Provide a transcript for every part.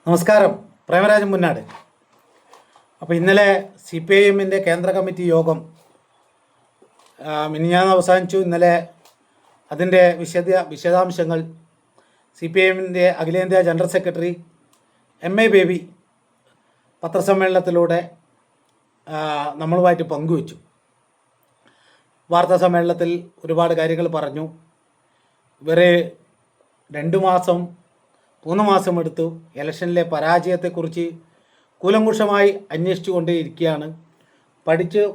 നമസ്കാരം. പ്രേമരാജൻ മുന്നാട്. അപ്പോൾ ഇന്നലെ CPIM കേന്ദ്ര കമ്മിറ്റി യോഗം മിനിഞ്ഞാന്ന് അവസാനിച്ചു. ഇന്നലെ അതിൻ്റെ വിശദാംശങ്ങൾ CPIM അഖിലേന്ത്യാ ജനറൽ സെക്രട്ടറി MA ബേബി പത്രസമ്മേളനത്തിലൂടെ നമ്മളുമായിട്ട് പങ്കുവച്ചു. വാർത്താ സമ്മേളനത്തിൽ ഒരുപാട് കാര്യങ്ങൾ പറഞ്ഞു. ഇവരെ 3 മാസം എടുത്തു ഇലക്ഷനിലെ പരാജയത്തെക്കുറിച്ച് കൂലങ്കുഷമായി അന്വേഷിച്ചു കൊണ്ടേയിരിക്കുകയാണ്.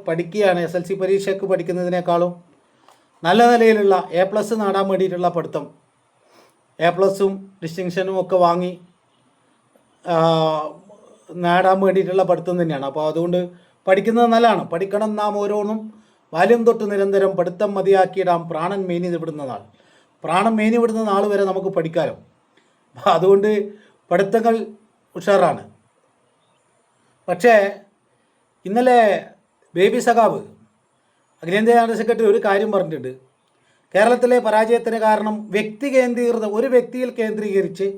പഠിക്കുകയാണ്. SLC പരീക്ഷയ്ക്ക് പഠിക്കുന്നതിനേക്കാളും നല്ല നിലയിലുള്ള A+ നേടാൻ വേണ്ടിയിട്ടുള്ള പഠിത്തം, A+ഉം ഡിസ്റ്റിങ്ഷനും ഒക്കെ വാങ്ങി നേടാൻ വേണ്ടിയിട്ടുള്ള പഠിത്തം തന്നെയാണ്. അപ്പോൾ അതുകൊണ്ട് പഠിക്കുന്നത് നല്ലതാണ്. പഠിക്കണം. നാം ഓരോന്നും ബാല്യം തൊട്ട് നിരന്തരം പഠിത്തം മതിയാക്കിയിടാം പ്രാണൻ മേനി വിടുന്ന നാൾ. പ്രാണൻ മേനി വിടുന്ന നാൾ വരെ നമുക്ക് പഠിക്കാമല്ലോ. അതുകൊണ്ട് പഠിത്തങ്ങൾ ഉഷാറാണ്. പക്ഷേ ഇന്നലെ ബേബി സഖാവ് അഖിലേന്ത്യാ ജനറൽ സെക്രട്ടറി ഒരു കാര്യം പറഞ്ഞിട്ടുണ്ട്. കേരളത്തിലെ പരാജയത്തിന് കാരണം ഒരു വ്യക്തിയിൽ കേന്ദ്രീകരിച്ച്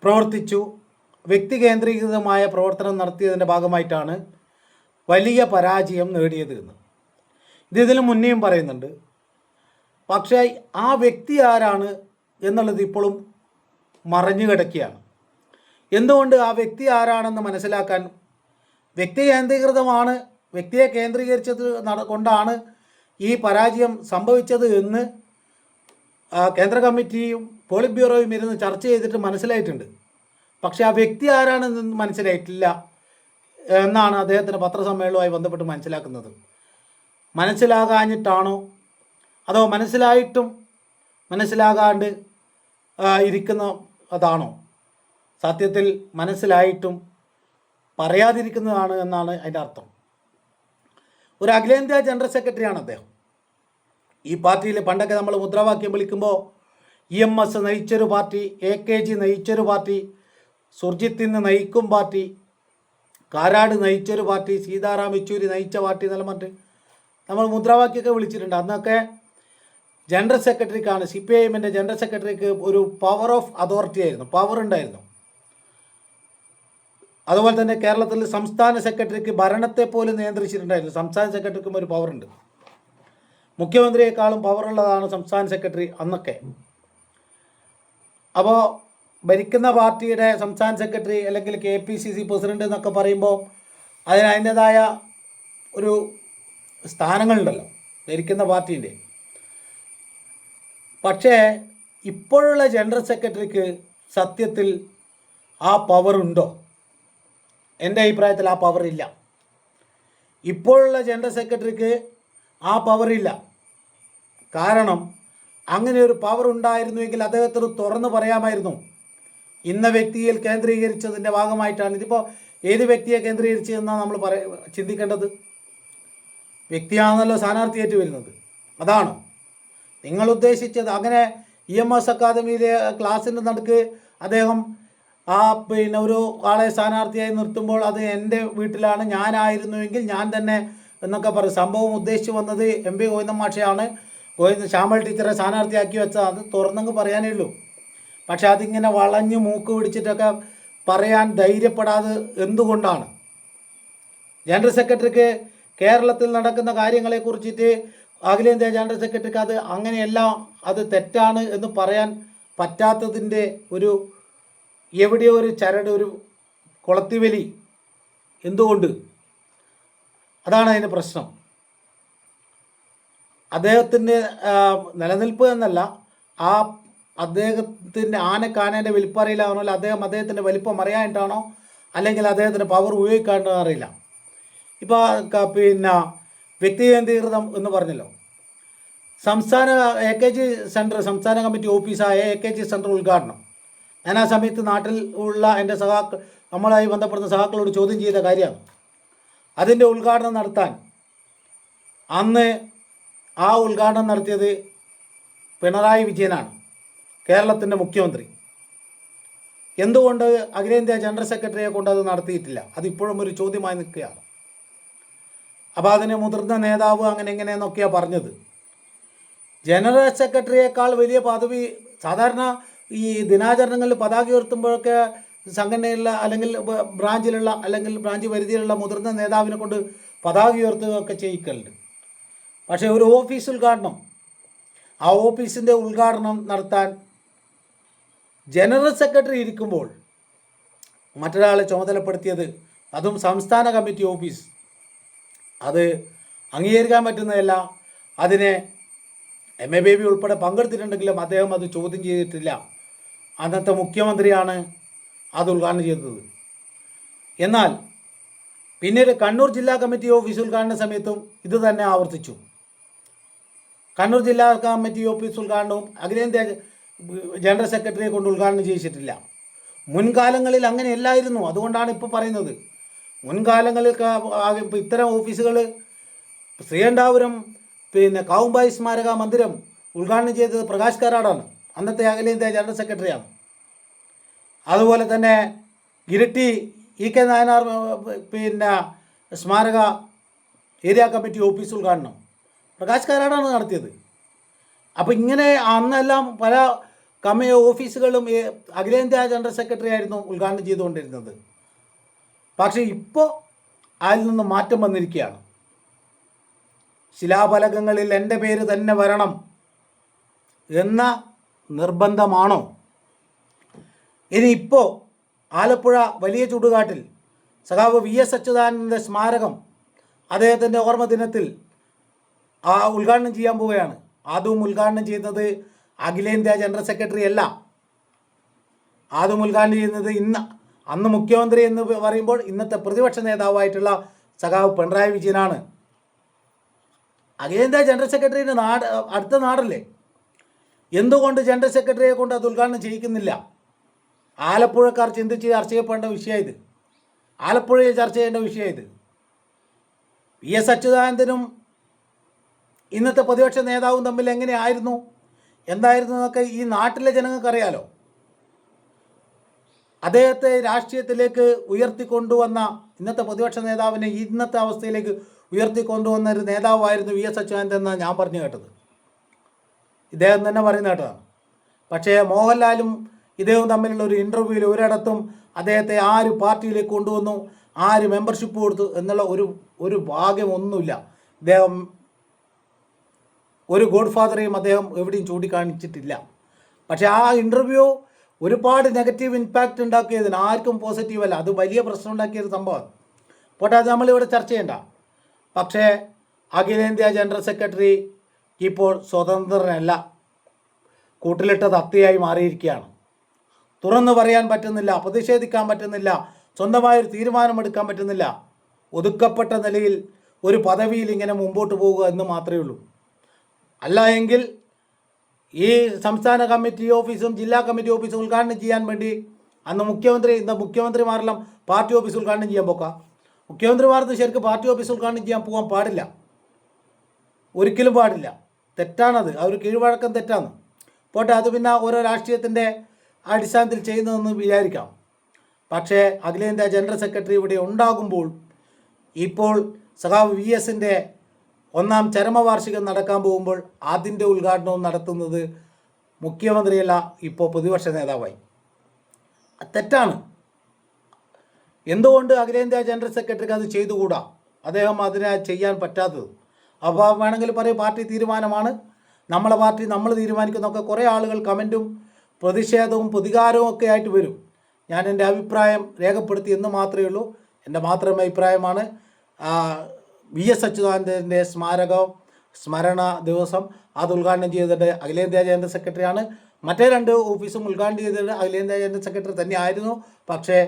പ്രവർത്തിച്ചു, വ്യക്തി കേന്ദ്രീകൃതമായ പ്രവർത്തനം നടത്തിയതിൻ്റെ ഭാഗമായിട്ടാണ് വലിയ പരാജയം നേടിയത് എന്ന്. ഇതിനു മുന്നേയും പറയുന്നുണ്ട്. പക്ഷേ ആ വ്യക്തി ആരാണ് എന്നുള്ളത് ഇപ്പോഴും മറഞ്ഞു കിടക്കുകയാണ്. എന്തുകൊണ്ട് ആ വ്യക്തി ആരാണെന്ന് മനസ്സിലാക്കാൻ, വ്യക്തിയെ കേന്ദ്രീകരിച്ചത് കൊണ്ടാണ് ഈ പരാജയം സംഭവിച്ചത് എന്ന് കേന്ദ്ര കമ്മിറ്റിയും പോളിറ്റ് ബ്യൂറോയും ഇരുന്ന് ചർച്ച ചെയ്തിട്ട് മനസ്സിലായിട്ടുണ്ട്. പക്ഷേ ആ വ്യക്തി ആരാണെന്ന് മനസ്സിലായിട്ടില്ല എന്നാണ് അദ്ദേഹത്തിൻ്റെ പത്രസമ്മേളനവുമായി ബന്ധപ്പെട്ട് മനസ്സിലാക്കുന്നത്. മനസ്സിലാകാഞ്ഞിട്ടാണോ അതോ മനസ്സിലായിട്ടും മനസ്സിലാകാണ്ട് ഇരിക്കുന്ന അതാണോ? സത്യത്തിൽ മനസ്സിലായിട്ടും പറയാതിരിക്കുന്നതാണ് എന്നാണ് അതിൻ്റെ അർത്ഥം. ഒരു അഖിലേന്ത്യാ ജനറൽ സെക്രട്ടറിയാണ് അദ്ദേഹം. ഈ പാർട്ടിയിൽ പണ്ടൊക്കെ നമ്മൾ മുദ്രാവാക്യം വിളിക്കുമ്പോൾ EMS നയിച്ചൊരു പാർട്ടി, AKG നയിച്ചൊരു പാർട്ടി, സുർജിത്ത് ഇന്ന് നയിക്കും പാർട്ടി, കാരാട് നയിച്ചൊരു പാർട്ടി, സീതാറാം യെച്ചൂരി നയിച്ച പാർട്ടി എന്നെല്ലാം പറഞ്ഞിട്ട് നമ്മൾ മുദ്രാവാക്യമൊക്കെ വിളിച്ചിട്ടുണ്ട്. അന്നൊക്കെ ജനറൽ സെക്രട്ടറിക്കാണ്, CPIM ജനറൽ സെക്രട്ടറിക്ക് ഒരു പവർ ഓഫ് അതോറിറ്റി ആയിരുന്നു, പവർ ഉണ്ടായിരുന്നു. അതുപോലെ തന്നെ കേരളത്തിൽ സംസ്ഥാന സെക്രട്ടറിക്ക് ഭരണത്തെ പോലും നിയന്ത്രിച്ചിട്ടുണ്ടായിരുന്നു. സംസ്ഥാന സെക്രട്ടറിക്കും ഒരു പവറുണ്ട്. മുഖ്യമന്ത്രിയെക്കാളും പവറുള്ളതാണ് സംസ്ഥാന സെക്രട്ടറി അന്നൊക്കെ. അപ്പോൾ ഭരിക്കുന്ന പാർട്ടിയുടെ സംസ്ഥാന സെക്രട്ടറി അല്ലെങ്കിൽ KPCC പ്രസിഡന്റ് എന്നൊക്കെ പറയുമ്പോൾ അതിൻ്റേതായ ഒരു സ്ഥാനങ്ങളുണ്ടല്ലോ ഭരിക്കുന്ന പാർട്ടീൻ്റെ. പക്ഷേ ഇപ്പോഴുള്ള ജനറൽ സെക്രട്ടറിക്ക് സത്യത്തിൽ ആ പവറുണ്ടോ? എൻ്റെ അഭിപ്രായത്തിൽ ആ പവറില്ല. ഇപ്പോഴുള്ള ജനറൽ സെക്രട്ടറിക്ക് ആ പവറില്ല. കാരണം അങ്ങനെ ഒരു പവർ ഉണ്ടായിരുന്നുവെങ്കിൽ അദ്ദേഹത്തിന് തുറന്നു പറയാമായിരുന്നു. ഇന്ന വ്യക്തിയിൽ കേന്ദ്രീകരിച്ചതിൻ്റെ ഭാഗമായിട്ടാണ്. ഇതിപ്പോൾ ഏത് വ്യക്തിയെ കേന്ദ്രീകരിച്ചതെന്നാണ് നമ്മൾ ചിന്തിക്കേണ്ടത്. വ്യക്തിയാണല്ലോ സ്ഥാനാർത്ഥിയായിട്ട് വരുന്നത്. അതാണോ നിങ്ങൾ ഉദ്ദേശിച്ചത്? അങ്ങനെ EMS അക്കാദമിയിലെ ക്ലാസ്സിൻ്റെ നടുക്ക് അദ്ദേഹം ഒരു ആളെ സ്ഥാനാർത്ഥിയായി നിർത്തുമ്പോൾ അത് എൻ്റെ വീട്ടിലാണ്, ഞാനായിരുന്നുവെങ്കിൽ ഞാൻ തന്നെ എന്നൊക്കെ പറയും. സംഭവം ഉദ്ദേശിച്ച് വന്നത് MP ഗോവിന്ദൻ മാഷയാണ്. ശ്യാമൾ ടീച്ചറെ സ്ഥാനാർത്ഥിയാക്കി വെച്ചത്. അത് തുറന്നങ്ങ് പറയാനേ ഉള്ളൂ. പക്ഷെ അതിങ്ങനെ വളഞ്ഞ് മൂക്ക് പിടിച്ചിട്ടൊക്കെ പറയാൻ ധൈര്യപ്പെടാതെ എന്തുകൊണ്ടാണ്? ജനറൽ സെക്രട്ടറിക്ക് കേരളത്തിൽ നടക്കുന്ന കാര്യങ്ങളെക്കുറിച്ചിട്ട് അഖിലേന്ത്യാ ജനറൽ സെക്രട്ടറിക്ക് അത് അങ്ങനെയല്ല, അത് തെറ്റാണ് എന്ന് പറയാൻ പറ്റാത്തതിൻ്റെ എവിടെയോ ഒരു ചരട്, ഒരു കുളത്തിവലി എന്തുകൊണ്ട്? അതാണ് അതിൻ്റെ പ്രശ്നം. അദ്ദേഹത്തിൻ്റെ നിലനിൽപ്പ് എന്നല്ല, അദ്ദേഹത്തിൻ്റെ ആനക്കാനേൻ്റെ വലിപ്പം അറിയില്ല പറഞ്ഞാൽ അദ്ദേഹത്തിൻ്റെ വലിപ്പം അറിയാനായിട്ടാണോ അല്ലെങ്കിൽ അദ്ദേഹത്തിൻ്റെ പവർ ഉപയോഗിക്കാണ്ടോ അറിയില്ല. ഇപ്പോൾ വ്യക്തി കേന്ദ്രീകൃതം എന്ന് പറഞ്ഞല്ലോ. സംസ്ഥാന AKG സെൻറ്റർ, സംസ്ഥാന കമ്മിറ്റി ഓഫീസായ AKG സെൻറ്റർ ഉദ്ഘാടനം ഞാൻ ആ സമയത്ത് നാട്ടിൽ ഉള്ള എൻ്റെ നമ്മളുമായി ബന്ധപ്പെടുന്ന സഹാക്കളോട് ചോദ്യം ചെയ്ത കാര്യമാണ്. അതിൻ്റെ ഉദ്ഘാടനം നടത്താൻ അന്ന് ആ ഉദ്ഘാടനം നടത്തിയത് പിണറായി വിജയനാണ്, കേരളത്തിൻ്റെ മുഖ്യമന്ത്രി. എന്തുകൊണ്ട് അഖിലേന്ത്യാ ജനറൽ സെക്രട്ടറിയെ കൊണ്ട് അത് നടത്തിയിട്ടില്ല? അതിപ്പോഴും ഒരു ചോദ്യമായി നിൽക്കുകയാണ്. അപ്പോൾ അതിന് മുതിർന്ന നേതാവ് അങ്ങനെ എങ്ങനെയെന്നൊക്കെയാണ് പറഞ്ഞത്. ജനറൽ സെക്രട്ടറിയേക്കാൾ വലിയ പദവി സാധാരണ ഈ ദിനാചരണങ്ങളിൽ പതാക ഉയർത്തുമ്പോഴൊക്കെ സംഘടനയിലുള്ള അല്ലെങ്കിൽ ബ്രാഞ്ചിലുള്ള അല്ലെങ്കിൽ ബ്രാഞ്ച് പരിധിയിലുള്ള മുതിർന്ന നേതാവിനെ കൊണ്ട് പതാക ഉയർത്തുകയൊക്കെ ചെയ്യിക്കലുണ്ട്. പക്ഷേ ഒരു ഓഫീസ് ഉദ്ഘാടനം, ആ ഓഫീസിൻ്റെ ഉദ്ഘാടനം നടത്താൻ ജനറൽ സെക്രട്ടറി ഇരിക്കുമ്പോൾ മറ്റൊരാളെ ചുമതലപ്പെടുത്തിയത്, അതും സംസ്ഥാന കമ്മിറ്റി ഓഫീസ്, അത് അംഗീകരിക്കാൻ പറ്റുന്നതല്ല. അതിനെ MA ബേബി ഉൾപ്പെടെ പങ്കെടുത്തിട്ടുണ്ടെങ്കിലും അദ്ദേഹം അത് ചോദ്യം ചെയ്തിട്ടില്ല. അന്നത്തെ മുഖ്യമന്ത്രിയാണ് അത് ഉദ്ഘാടനം ചെയ്തത്. എന്നാൽ പിന്നീട് കണ്ണൂർ ജില്ലാ കമ്മിറ്റി ഓഫീസ് ഉദ്ഘാടന സമയത്തും ഇത് തന്നെ ആവർത്തിച്ചു. കണ്ണൂർ ജില്ലാ കമ്മിറ്റി ഓഫീസ് ഉദ്ഘാടനവും അഖിലേന്ത്യാ ജനറൽ സെക്രട്ടറിയെ കൊണ്ട് ഉദ്ഘാടനം ചെയ്യിച്ചിട്ടില്ല. മുൻകാലങ്ങളിൽ അങ്ങനെയല്ലായിരുന്നു. അതുകൊണ്ടാണ് ഇപ്പോൾ പറയുന്നത്. മുൻകാലങ്ങളിൽ ഇത്തരം ഓഫീസുകൾ ശ്രീകണ്ഠാപുരം കാവുമ്പായി സ്മാരക മന്ദിരം ഉദ്ഘാടനം ചെയ്തത് പ്രകാശ് കാരാടാണ്, അന്നത്തെ അഖിലേന്ത്യാ ജനറൽ സെക്രട്ടറിയാണ്. അതുപോലെ തന്നെ ഇരിട്ടി EK നായനാർ സ്മാരക ഏരിയ കമ്മിറ്റി ഓഫീസ് ഉദ്ഘാടനം പ്രകാശ് കാരാടാണ് നടത്തിയത്. അപ്പോൾ ഇങ്ങനെ അന്നെല്ലാം പല ഓഫീസുകളും അഖിലേന്ത്യാ ജനറൽ സെക്രട്ടറി ആയിരുന്നു ഉദ്ഘാടനം ചെയ്തുകൊണ്ടിരുന്നത്. പക്ഷേ ഇപ്പോൾ അതിൽ നിന്ന് മാറ്റം വന്നിരിക്കുകയാണ്. ശിലാഫലകങ്ങളിൽ എൻ്റെ പേര് തന്നെ വരണം എന്ന നിർബന്ധമാണോ? ഇനി ഇപ്പോൾ ആലപ്പുഴ വലിയ ചുടുകാട്ടിൽ സഖാവ് VS അച്യുതാനന്ദൻ്റെ സ്മാരകം അദ്ദേഹത്തിൻ്റെ ഓർമ്മ ദിനത്തിൽ ഉദ്ഘാടനം ചെയ്യാൻ പോവുകയാണ്. അതും ഉദ്ഘാടനം ചെയ്യുന്നത് അഖിലേന്ത്യാ ജനറൽ സെക്രട്ടറി അല്ല. അതും ഉദ്ഘാടനം ചെയ്യുന്നത് അന്ന് മുഖ്യമന്ത്രി എന്ന് പറയുമ്പോൾ ഇന്നത്തെ പ്രതിപക്ഷ നേതാവായിട്ടുള്ള സഖാവ് പിണറായി വിജയനാണ്. അഖിലേന്ത്യാ ജനറൽ സെക്രട്ടറിയുടെ അടുത്ത നാടല്ലേ? എന്തുകൊണ്ട് ജനറൽ സെക്രട്ടറിയെ കൊണ്ട് അത് ഉദ്ഘാടനം ചെയ്യിക്കുന്നില്ല? ആലപ്പുഴക്കാർ ചിന്തിച്ച് ചർച്ച ചെയ്യപ്പെടേണ്ട വിഷയം ഇത്. ആലപ്പുഴയിൽ ചർച്ച ചെയ്യേണ്ട വിഷയം ഇത്. VS അച്യുതാനന്ദനും ഇന്നത്തെ പ്രതിപക്ഷ നേതാവും തമ്മിൽ എങ്ങനെയായിരുന്നു, എന്തായിരുന്നു എന്നൊക്കെ ഈ നാട്ടിലെ ജനങ്ങൾക്കറിയാലോ. അദ്ദേഹത്തെ രാഷ്ട്രീയത്തിലേക്ക് ഉയർത്തിക്കൊണ്ടുവന്ന ഇന്നത്തെ പ്രതിപക്ഷ നേതാവിനെ ഇന്നത്തെ അവസ്ഥയിലേക്ക് ഉയർത്തിക്കൊണ്ടുവന്ന ഒരു നേതാവായിരുന്നു VS അച്യുതാനന്ദൻ എന്നാണ് ഞാൻ പറഞ്ഞു കേട്ടത്. ഇദ്ദേഹം തന്നെ പറയുന്ന കേട്ടതാണ്. പക്ഷേ മോഹൻലാലും ഇദ്ദേഹവും തമ്മിലുള്ള ഒരു ഇൻ്റർവ്യൂവിൽ ഒരിടത്തും അദ്ദേഹത്തെ ആര് പാർട്ടിയിലേക്ക് കൊണ്ടുവന്നു, ആര് മെമ്പർഷിപ്പ് കൊടുത്തു എന്നുള്ള ഒരു ഭാഗ്യമൊന്നുമില്ല. ഇദ്ദേഹം ഒരു ഗോഡ് ഫാദറെയും അദ്ദേഹം എവിടെയും ചൂണ്ടിക്കാണിച്ചിട്ടില്ല. പക്ഷേ ആ ഇൻ്റർവ്യൂ ഒരുപാട് നെഗറ്റീവ് ഇമ്പാക്റ്റ് ഉണ്ടാക്കിയതിന് ആർക്കും പോസിറ്റീവല്ല. അത് വലിയ പ്രശ്നം ഉണ്ടാക്കിയൊരു സംഭവമാണ്. പോട്ടെ, അത് നമ്മളിവിടെ ചർച്ച ചെയ്യണ്ട. പക്ഷേ അഖിലേന്ത്യാ ജനറൽ സെക്രട്ടറി ഇപ്പോൾ സ്വതന്ത്രനല്ല, കൂട്ടിലിട്ട തത്തയായി മാറിയിരിക്കുകയാണ്. തുറന്നു പറയാൻ പറ്റുന്നില്ല, പ്രതിഷേധിക്കാൻ പറ്റുന്നില്ല, സ്വന്തമായൊരു തീരുമാനമെടുക്കാൻ പറ്റുന്നില്ല. ഒതുക്കപ്പെട്ട നിലയിൽ ഒരു പദവിയിൽ ഇങ്ങനെ മുമ്പോട്ട് പോവുക എന്ന് മാത്രമേ ഉള്ളൂ. അല്ല എങ്കിൽ ഈ സംസ്ഥാന കമ്മിറ്റി ഓഫീസും ജില്ലാ കമ്മിറ്റി ഓഫീസും ഉദ്ഘാടനം ചെയ്യാൻ വേണ്ടി അന്ന് മുഖ്യമന്ത്രിമാരെല്ലാം പാർട്ടി ഓഫീസ് ഉദ്ഘാടനം ചെയ്യാൻ പോക്കാം. മുഖ്യമന്ത്രിമാർക്ക് ശരിക്കും പാർട്ടി ഓഫീസ് ഉദ്ഘാടനം ചെയ്യാൻ പോകാൻ പാടില്ല, ഒരിക്കലും പാടില്ല. തെറ്റാണത്, ആ ഒരു കീഴ്വഴക്കം തെറ്റാണ്. പോട്ടെ, അത് പിന്നെ ഓരോ രാഷ്ട്രീയത്തിൻ്റെ അടിസ്ഥാനത്തിൽ ചെയ്യുന്നതെന്ന് വിചാരിക്കാം. പക്ഷേ അഖിലേന്ത്യാ ജനറൽ സെക്രട്ടറി ഇവിടെ ഉണ്ടാകുമ്പോൾ ഇപ്പോൾ സഖാവ് VSൻ്റെ 1ാം ചരമവാർഷികം നടക്കാൻ പോകുമ്പോൾ അതിൻ്റെ ഉദ്ഘാടനവും നടത്തുന്നത് മുഖ്യമന്ത്രിയല്ല, ഇപ്പോൾ പ്രതിപക്ഷ നേതാവായി. തെറ്റാണ്. എന്തുകൊണ്ട് അഖിലേന്ത്യാ ജനറൽ സെക്രട്ടറിക്ക് അത് ചെയ്തുകൂടാ? അദ്ദേഹം അതിനെ ചെയ്യാൻ പറ്റാത്തത്. അപ്പോൾ വേണമെങ്കിൽ പറയും പാർട്ടി തീരുമാനമാണ്, നമ്മളെ പാർട്ടി നമ്മൾ തീരുമാനിക്കുന്നൊക്കെ കുറേ ആളുകൾ കമൻറ്റും പ്രതിഷേധവും പ്രതികാരവും ഒക്കെ ആയിട്ട് വരും. ഞാൻ എൻ്റെ അഭിപ്രായം രേഖപ്പെടുത്തി എന്ന് മാത്രമേ ഉള്ളൂ. എൻ്റെ മാത്രം അഭിപ്രായമാണ്. VS അച്യുതാനന്ദൻ്റെ സ്മരണ ദിവസം അത് ഉദ്ഘാടനം ചെയ്തിട്ട് അഖിലേന്ത്യാ ജനറൽ സെക്രട്ടറിയാണ്. മറ്റേ 2 ഓഫീസും ഉദ്ഘാടനം ചെയ്തിട്ട് അഖിലേന്ത്യാ ജനറൽ സെക്രട്ടറി തന്നെ ആയിരുന്നു. പക്ഷേ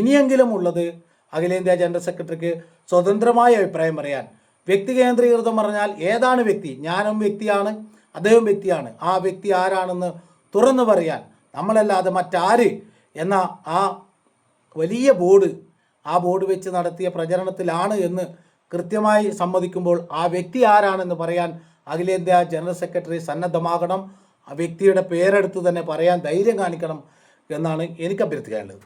ഇനിയെങ്കിലും ഉള്ളത് അഖിലേന്ത്യാ ജനറൽ സെക്രട്ടറിക്ക് സ്വതന്ത്രമായ അഭിപ്രായം പറയാൻ. വ്യക്തി കേന്ദ്രീകൃതം പറഞ്ഞാൽ ഏതാണ് വ്യക്തി? ഞാനും വ്യക്തിയാണ്, അദ്ദേഹം വ്യക്തിയാണ്. ആ വ്യക്തി ആരാണെന്ന് തുറന്നു പറയാൻ നമ്മളല്ലാതെ മറ്റാര് എന്ന ആ വലിയ ബോർഡ് വെച്ച് നടത്തിയ പ്രചരണത്തിലാണ് എന്ന് കൃത്യമായി സമ്മതിക്കുമ്പോൾ ആ വ്യക്തി ആരാണെന്ന് പറയാൻ അഖിലേന്ത്യാ ജനറൽ സെക്രട്ടറി സന്നദ്ധമാകണം. ആ വ്യക്തിയുടെ പേരെടുത്ത് തന്നെ പറയാൻ ധൈര്യം കാണിക്കണം എന്നാണ് എനിക്ക് അഭ്യർത്ഥിക്കാനുള്ളത്.